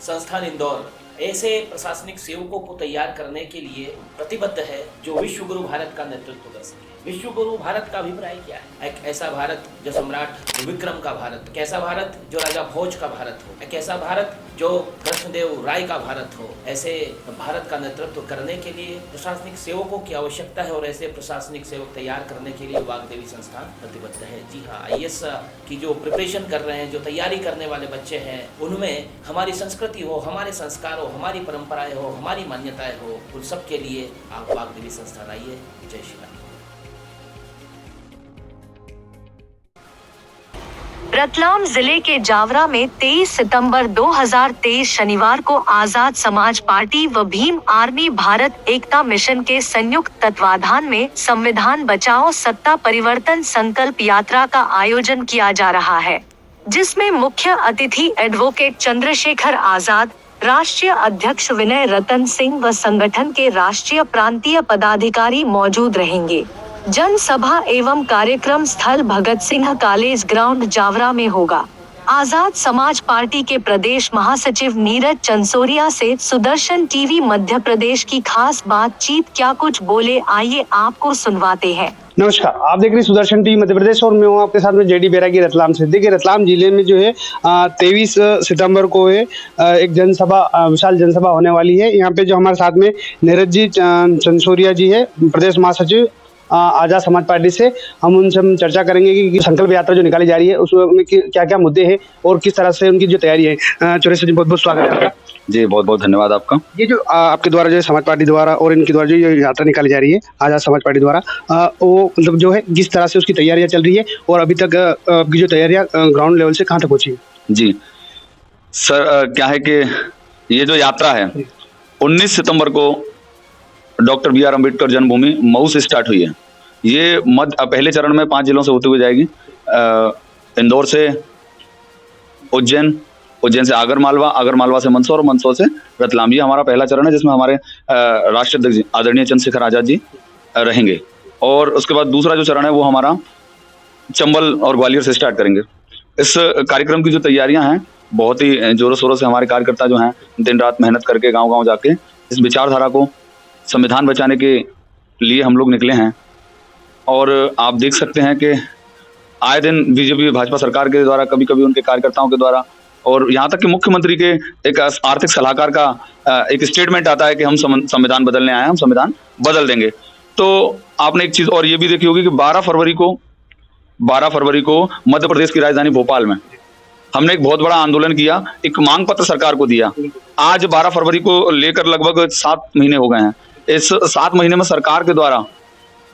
संस्थान इंदौर ऐसे प्रशासनिक सेवकों को तैयार करने के लिए प्रतिबद्ध है जो विश्व गुरु भारत का नेतृत्व कर सके। विश्व गुरु भारत का अभिप्राय क्या है? एक ऐसा भारत जो सम्राट विक्रम का भारत, एक ऐसा भारत जो राजा भोज का भारत हो, एक ऐसा भारत जो कृष्णदेव राय का भारत हो। ऐसे भारत का नेतृत्व करने के लिए प्रशासनिक सेवकों की आवश्यकता है और ऐसे प्रशासनिक सेवक तैयार करने के लिए वाग्देवी संस्थान प्रतिबद्ध है। जी हाँ, IAS की जो प्रिपरेशन कर रहे हैं, जो तैयारी करने वाले बच्चे हैं, उनमें हमारी संस्कृति हो, हमारे संस्कार हो, हमारी परंपराएं हो, हमारी मान्यताएं हो, उन सब के लिए आप वाग्देवी संस्थान आइए। जय श्री राम। रतलाम जिले के जावरा में 23 सितंबर 2023 शनिवार को आजाद समाज पार्टी व भीम आर्मी भारत एकता मिशन के संयुक्त तत्वाधान में संविधान बचाओ सत्ता परिवर्तन संकल्प यात्रा का आयोजन किया जा रहा है, जिसमें मुख्य अतिथि एडवोकेट चंद्रशेखर आजाद, राष्ट्रीय अध्यक्ष विनय रतन सिंह व संगठन के राष्ट्रीय प्रांतीय पदाधिकारी मौजूद रहेंगे। जनसभा एवं कार्यक्रम स्थल भगत सिंह कॉलेज ग्राउंड जावरा में होगा। आजाद समाज पार्टी के प्रदेश महासचिव नीरज चंसोरिया से सुदर्शन टीवी मध्य प्रदेश की खास बातचीत। क्या कुछ बोले, आइए आपको सुनवाते हैं। नमस्कार, आप देख रहे हैं सुदर्शन टीवी मध्य प्रदेश और मैं हूँ आपके साथ में जेडी बैरागी रतलाम से। देखिए, रतलाम जिले में जो है 23 सितंबर को है एक जनसभा, विशाल जनसभा होने वाली है। यहाँ पे जो हमारे साथ में नीरज जी चंसोरिया जी है, प्रदेश महासचिव आजाद समाज पार्टी से, हम उनसे चर्चा करेंगे कि संकल्प यात्रा जो निकाली जा रही है उसमें क्या क्या मुद्दे हैं और किस तरह से उनकी जो तैयारी है। चौरसिया जी, बहुत बहुत स्वागत है आपका। जी, बहुत बहुत धन्यवाद आपका। ये जो आपके द्वारा जो समाज पार्टी द्वारा और इनके द्वारा जो यात्रा निकाली जा रही है आजाद समाज पार्टी द्वारा, वो मतलब जो है किस तरह से उसकी तैयारियां चल रही है और अभी तक की जो तैयारियां ग्राउंड लेवल से कहाँ तक पहुंची है? जी सर, क्या है कि ये जो यात्रा है 19 सितंबर को डॉक्टर BR अम्बेडकर जन्मभूमि मऊ से स्टार्ट हुई है। ये पहले चरण में 5 जिलों से होते हुए जाएगी। इंदौर से उज्जैन, उज्जैन से आगरमालवा, आगरमालवा से मंदसौर और मंदसौर से रतलाम। ये हमारा पहला चरण है जिसमें हमारे राष्ट्रीय अध्यक्ष आदरणीय चंद्रशेखर आजाद जी रहेंगे। और उसके बाद दूसरा जो चरण है वो हमारा चंबल और ग्वालियर से स्टार्ट करेंगे। इस कार्यक्रम की जो तैयारियां हैं बहुत ही जोरों शोरों से हमारे कार्यकर्ता जो हैं दिन रात मेहनत करके गाँव-गाँव जाके इस विचारधारा को, संविधान बचाने के लिए हम लोग निकले हैं। और आप देख सकते हैं कि आए दिन बीजेपी भाजपा सरकार के द्वारा, कभी कभी उनके कार्यकर्ताओं के द्वारा और यहाँ तक कि मुख्यमंत्री के एक आर्थिक सलाहकार का एक स्टेटमेंट आता है कि हम संविधान बदलने आए हैं, हम संविधान बदल देंगे। तो आपने एक चीज और ये भी देखी होगी कि 12 फरवरी को मध्य प्रदेश की राजधानी भोपाल में हमने एक बहुत बड़ा आंदोलन किया, एक मांग पत्र सरकार को दिया। आज 12 फरवरी को लेकर लगभग 7 महीने हो गए हैं। इस 7 महीने में सरकार के द्वारा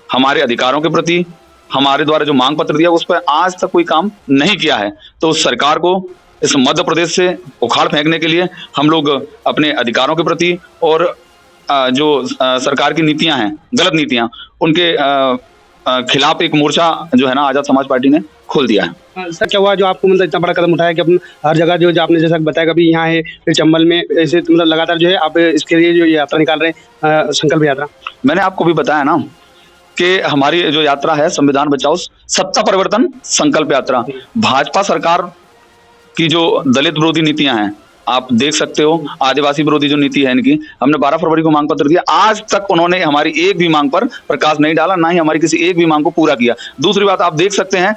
हमारे अधिकारों के प्रति हमारे द्वारा जो मांग पत्र दिया उस पर आज तक कोई काम नहीं किया है। तो उस सरकार को इस मध्य प्रदेश से उखाड़ फेंकने के लिए हम लोग अपने अधिकारों के प्रति और जो सरकार की नीतियां हैं, गलत नीतियां, उनके खिलाफ एक मोर्चा जो है ना आजाद समाज पार्टी ने खोल दिया है। सर, क्या हुआ जो आपको मतलब इतना बड़ा कदम उठाया कि अपन हर जगह जो आपने जैसा बताया, कभी यहाँ है फिर चंबल में, ऐसे मतलब लगातार जो है आप इसके लिए जो यात्रा निकाल रहे हैं, संकल्प यात्रा? मैंने आपको भी बताया ना कि हमारी जो यात्रा है संविधान बचाओ सत्ता परिवर्तन संकल्प यात्रा। भाजपा सरकार की जो दलित विरोधी नीतियां हैं आप देख सकते हो, आदिवासी विरोधी जो नीति है इनकी, हमने 12 फरवरी को मांग पत्र दिया। आज तक उन्होंने हमारी एक भी मांग पर प्रकाश नहीं डाला, ना ही हमारी किसी एक भी मांग को पूरा किया। दूसरी बात आप देख सकते हैं,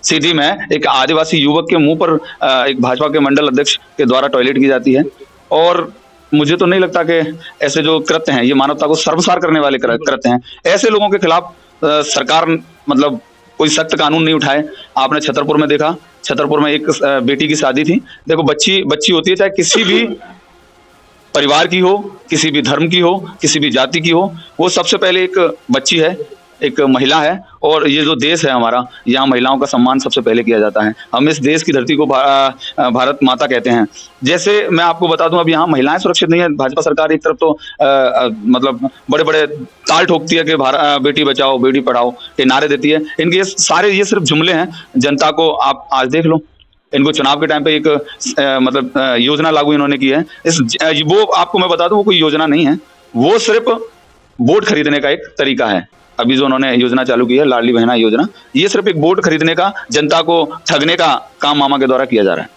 सीधी में एक आदिवासी युवक के मुंह पर एक भाजपा के मंडल अध्यक्ष के द्वारा टॉयलेट की जाती है। और मुझे तो नहीं लगता कि ऐसे जो कृत्य हैं ये मानवता को शर्मसार करने वाले कृत्य हैं। ऐसे लोगों के खिलाफ सरकार मतलब कोई सख्त कानून नहीं उठाए। आपने छतरपुर में देखा, छतरपुर में एक बेटी की शादी थी। देखो, बच्ची होती है, चाहे किसी भी परिवार की हो, किसी भी धर्म की हो, किसी भी जाति की हो, वो सबसे पहले एक बच्ची है, एक महिला है। और ये जो देश है हमारा, यहाँ महिलाओं का सम्मान सबसे पहले किया जाता है। हम इस देश की धरती को भारत माता कहते हैं। जैसे मैं आपको बता दूं, अब यहाँ महिलाएं सुरक्षित नहीं है। भाजपा सरकार एक तरफ तो मतलब बड़े बड़े ताल ठोकती है कि बेटी बचाओ बेटी पढ़ाओ के नारे देती है। इनके ये सिर्फ जुमले हैं। जनता को आप आज देख लो, इनको चुनाव के टाइम पे एक मतलब योजना लागू इन्होंने की है। वो आपको मैं बता दूं, वो कोई योजना नहीं है, वो सिर्फ वोट खरीदने का एक तरीका है। अभी जो उन्होंने योजना चालू की है, लाडली बहना योजना, ये सिर्फ एक वोट खरीदने का, जनता को ठगने का काम मामा के द्वारा किया जा रहा है।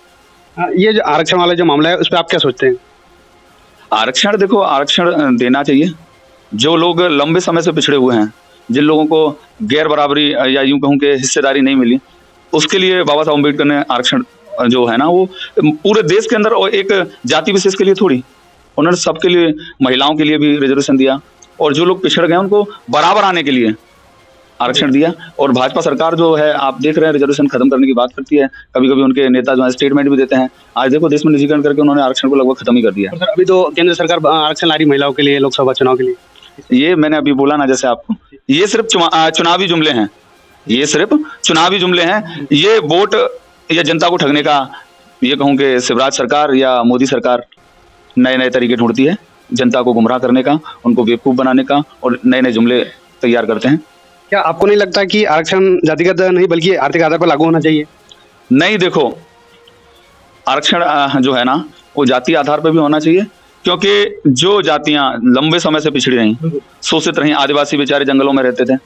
ये जो आरक्षण वाला जो मामला है उस पर आप क्या सोचते हैं? आरक्षण, देखो आरक्षण देना चाहिए। जो लोग लंबे समय से पिछड़े हुए हैं, जिन लोगों को गैर बराबरी या यूं कहूं कि हिस्सेदारी नहीं मिली, उसके लिए बाबा साहब अम्बेडकर ने आरक्षण जो है ना वो पूरे देश के अंदर, और एक जाति विशेष के लिए थोड़ी, उन्होंने सबके लिए, महिलाओं के लिए भी रिजर्वेशन दिया, और जो लोग पिछड़ गए उनको बराबर आने के लिए आरक्षण दिया। और भाजपा सरकार जो है, आप देख रहे हैं, रिजर्वेशन खत्म करने की बात करती है, कभी कभी उनके नेता जो है स्टेटमेंट भी देते हैं। आज देखो देश में निजीकरण करके उन्होंने आरक्षण को लगभग खत्म ही कर दिया। सर अभी तो केंद्र सरकार आरक्षण ला रही महिलाओं के लिए लोकसभा चुनाव के लिए। ये मैंने अभी बोला ना, जैसे आपको, ये सिर्फ चुनावी जुमले हैं, ये सिर्फ चुनावी जुमले हैं। ये वोट या जनता को ठगने का, ये कहूँ कि शिवराज सरकार या मोदी सरकार नए नए तरीके ढूंढती है जनता को गुमराह करने का, उनको बेवकूफ बनाने का, और नए नए जुमले तैयार करते हैं। क्या आपको नहीं लगता कि आरक्षण जातिगत नहीं बल्कि आर्थिक आधार पर लागू होना चाहिए? नहीं, देखो आरक्षण जो है ना वो जाति आधार पर भी होना चाहिए, क्योंकि जो जातियां लंबे समय से पिछड़ी रहीं, शोषित रहीं, आदिवासी बेचारे जंगलों में रहते थे,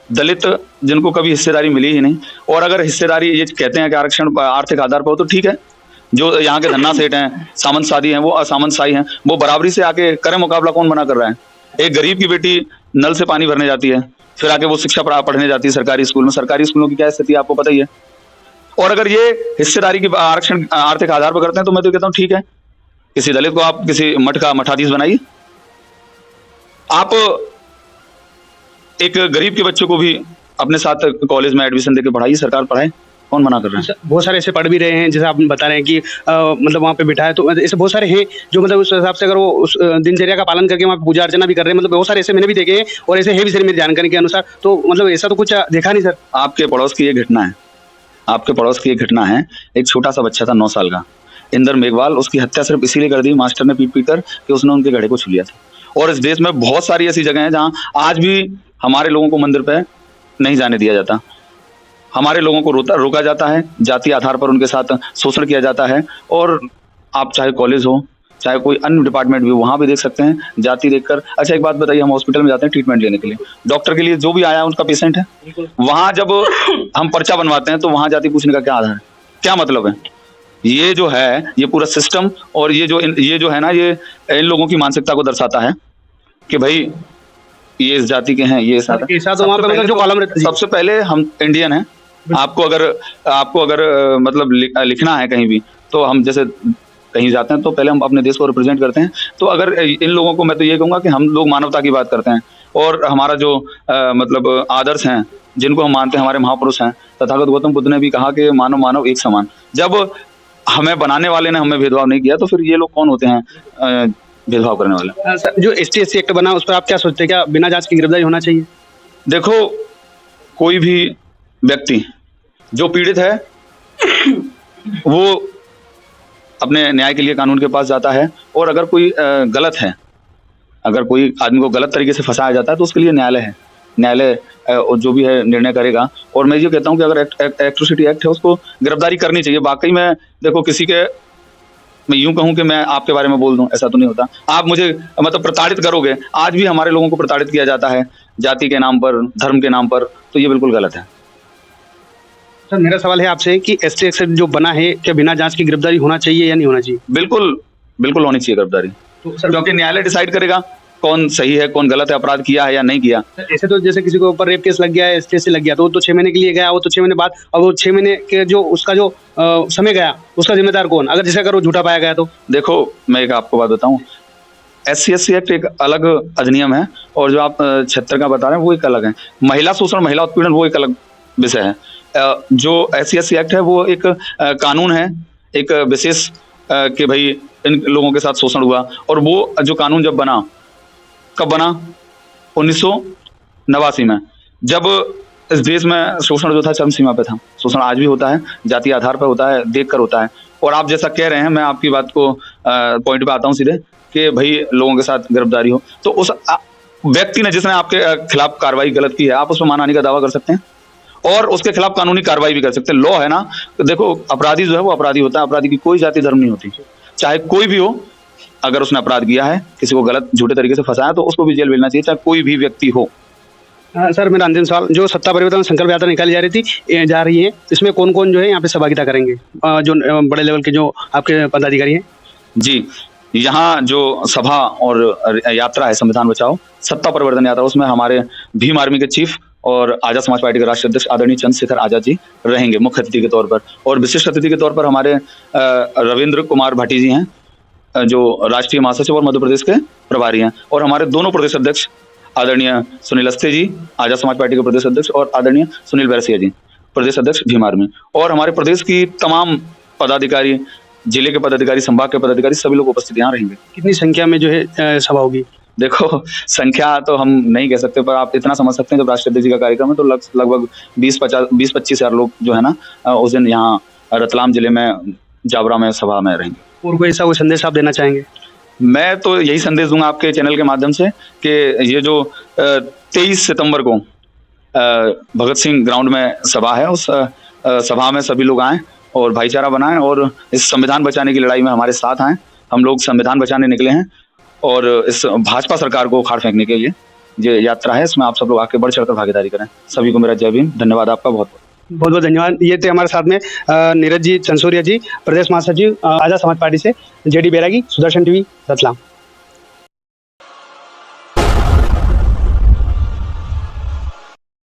दलित जिनको कभी हिस्सेदारी मिली ही नहीं, और अगर हिस्सेदारी, ये कहते हैं कि आरक्षण आर्थिक आधार पर हो, तो ठीक है, जो यहाँ के धन्ना सेठ हैं, सामंत शादी हैं, वो असामंत शाही हैं, वो बराबरी से आके करें मुकाबला, कौन मना कर रहा है? एक गरीब की बेटी नल से पानी भरने जाती है, फिर आके वो शिक्षा पढ़ने जाती है सरकारी स्कूल में। सरकारी स्कूलों की क्या स्थिति है आपको पता ही है। और अगर ये हिस्सेदारी की आरक्षण आर्थिक आधार पर करते हैं, तो मैं तो कहता हूँ ठीक है, किसी दलित को आप किसी मठ का मठाधीश बनाइए, आप एक गरीब के बच्चों को भी अपने साथ कॉलेज में एडमिशन देके पढ़ाइए, सरकार पढ़ाए, कौन मना कर रहा है? बहुत सारे ऐसे पढ़ भी रहे हैं, जैसे आप बता रहे हैं कि मतलब वहाँ पे बिठाए, तो ऐसे बहुत सारे हैं जो मतलब उस हिसाब से अगर वो उस दिनचर्या का पालन करके वहाँ पूजा अर्चना भी कर रहे हैं, मतलब बहुत सारे ऐसे मैंने भी देखे हैं, और ऐसे है भी सर मेरी जानकारी के अनुसार। तो मतलब ऐसा तो कुछ देखा नहीं सर। आपके पड़ोस की ये घटना है, आपके पड़ोस की एक घटना है, एक छोटा सा बच्चा था 9 साल का, इंदर मेघवाल, उसकी हत्या सिर्फ इसीलिए कर दी मास्टर ने पीट कर कि उसने उनके घड़े को छू लिया था। और इस देश में बहुत सारी ऐसी जगह हैं जहाँ आज भी हमारे लोगों को मंदिर पे नहीं जाने दिया जाता, हमारे लोगों को रोका जाता है, जाति आधार पर उनके साथ शोषण किया जाता है। और आप चाहे कॉलेज हो, चाहे कोई अन्य डिपार्टमेंट भी हो, वहां भी देख सकते हैं जाति देखकर। अच्छा एक बात बताइए, हम हॉस्पिटल में जाते हैं ट्रीटमेंट लेने के लिए, डॉक्टर के लिए जो भी आया उनका पेशेंट है, वहां जब हम पर्चा बनवाते हैं तो वहां जाति पूछने का क्या आधार है, क्या मतलब है? ये जो है, ये पूरा सिस्टम, और ये जो है ना, ये इन लोगों की मानसिकता को दर्शाता है कि भाई ये इस जाति के हैं, ये सबसे पहले हम इंडियन हैं। आपको अगर मतलब लिखना है कहीं भी, तो हम जैसे कहीं जाते हैं तो पहले हम अपने देश को रिप्रेजेंट करते हैं। तो अगर इन लोगों को, मैं तो ये कहूंगा कि हम लोग मानवता की बात करते हैं, और हमारा जो मतलब आदर्श हैं, जिनको हम मानते हैं, हमारे महापुरुष हैं, तथागत गौतम बुद्ध ने भी कहा कि मानव मानव एक समान। जब हमें बनाने वाले ने हमें भेदभाव नहीं किया, तो फिर ये लोग कौन होते हैं भेदभाव करने वाले? सर जो ST SC एक्ट बना, उस पर आप क्या सोचते हैं, क्या बिना जांच की गिरफ्तारी होना चाहिए? देखो, कोई भी व्यक्ति जो पीड़ित है वो अपने न्याय के लिए कानून के पास जाता है, और अगर कोई गलत है, अगर कोई आदमी को गलत तरीके से फंसाया जाता है, तो उसके लिए न्यायालय है, न्यायालय जो भी है निर्णय करेगा। और मैं ये कहता हूँ कि अगर एट्रोसिटी एक्ट है, उसको गिरफ्तारी करनी चाहिए। वाकई में देखो, किसी के, मैं यूं कहूं कि मैं आपके बारे में बोल दूं, ऐसा तो नहीं होता, आप मुझे मतलब प्रताड़ित करोगे। आज भी हमारे लोगों को प्रताड़ित किया जाता है जाति के नाम पर, धर्म के नाम पर, तो ये बिल्कुल गलत है। सर मेरा सवाल है आपसे कि ST एक्ट जो बना है, क्या बिना जांच की गिरफ्तारी होना चाहिए या नहीं होना चाहिए? बिल्कुल बिल्कुल होनी चाहिए गिरफ्तारी, क्योंकि न्यायालय डिसाइड करेगा कौन सही है, कौन गलत है, अपराध किया है या नहीं किया। ऐसे तो जैसे किसी के ऊपर रेप केस लग गया है, ST SC लग गया, तो वो तो 6 महीने के लिए गया, वो तो 6 महीने बाद, और वो 6 महीने के जो उसका जो समय गया, उसका जिम्मेदार कौन, अगर जिसे अगर वो झूठा पाया गया तो? देखो, मैं एक आपको बात बताऊं, SC SC एक्ट एक अलग अधिनियम है, और जो आप 76 का बता रहे हैं वो एक अलग है। महिला शोषण, महिला उत्पीड़न, वो एक अलग विषय है। जो SC SC एक्ट है वो एक कानून है, एक विशेष कि भाई इन लोगों के साथ शोषण हुआ। और वो जो कानून जब बना, कब बना? 1989 में, जब इस देश में शोषण जो था चरम सीमा पे था। शोषण आज भी होता है, जाति आधार पर होता है, देख कर होता है। और आप जैसा कह रहे हैं, मैं आपकी बात को पॉइंट पे आता हूँ सीधे, कि भाई लोगों के साथ गिरफ्तारी हो, तो उस व्यक्ति ने जिसने आपके खिलाफ कार्रवाई गलत की है, आप उस पर मानहानि का दावा कर सकते हैं, और उसके खिलाफ कानूनी कार्रवाई भी कर सकते हैं। लॉ है ना, तो देखो, अपराधी जो है वो अपराधी होता है, अपराधी की कोई जाति धर्म नहीं होती, चाहे कोई भी हो। अगर उसने अपराध किया है, किसी को गलत झूठे तरीके से फंसाया, तो उसको भी जेल भेजना चाहिए, चाहे कोई भी व्यक्ति हो। सर मेरा अंतिम सवाल, जो सत्ता परिवर्तन संकल्प यात्रा निकाली जा रही है, इसमें कौन कौन जो है यहाँ पे सहभागिता करेंगे, जो बड़े लेवल के जो आपके पदाधिकारी हैं? जी, यहाँ जो सभा और यात्रा है संविधान बचाओ सत्ता परिवर्तन यात्रा, उसमें हमारे भीम आर्मी के चीफ और आजाद समाज पार्टी के राष्ट्रीय अध्यक्ष आदरणीय चंद्रशेखर आजाद जी रहेंगे मुख्य अतिथि के तौर पर। और विशिष्ट अतिथि के तौर पर हमारे रविंद्र कुमार भाटी जी हैं, जो राष्ट्रीय महासचिव और मध्य प्रदेश के प्रभारी हैं। और हमारे दोनों प्रदेश अध्यक्ष आदरणीय सुनील अस्ते जी आजाद समाज पार्टी के प्रदेश अध्यक्ष और आदरणीय सुनील बैरसिया जी प्रदेश अध्यक्ष भीम आर्मी, और हमारे प्रदेश की तमाम पदाधिकारी, जिले के पदाधिकारी, संभाग के पदाधिकारी, सभी लोग उपस्थित यहाँ रहेंगे। कितनी संख्या में जो है सभा होगी? देखो संख्या तो हम नहीं कह सकते, पर आप इतना समझ सकते हैं जब राष्ट्रीय अध्यक्ष जी का कार्यक्रम है तो लगभग 20-25 हजार लोग जो है ना उस दिन यहाँ रतलाम जिले में जावरा में सभा में रहेंगे। और कोई ऐसा कोई संदेश आप देना चाहेंगे? मैं तो यही संदेश दूंगा आपके चैनल के माध्यम से कि ये जो 23 सितंबर को भगत सिंह ग्राउंड में सभा है, उस सभा में सभी लोग आएँ और भाईचारा बनाएं और इस संविधान बचाने की लड़ाई में हमारे साथ आएं। हम लोग संविधान बचाने निकले हैं और इस भाजपा सरकार को उखाड़ फेंकने के लिए ये यात्रा है, इसमें आप सब लोग आके बढ़ चढ़कर भागीदारी करें। सभी को मेरा जय भीम, धन्यवाद आपका बहुत बहुत धन्यवाद। ये थे हमारे साथ में नीरज जी चंसोरिया जी, प्रदेश महासचिव आजाद समाज पार्टी से, जेडी बैरागी, सुदर्शन टीवी, रतलाम।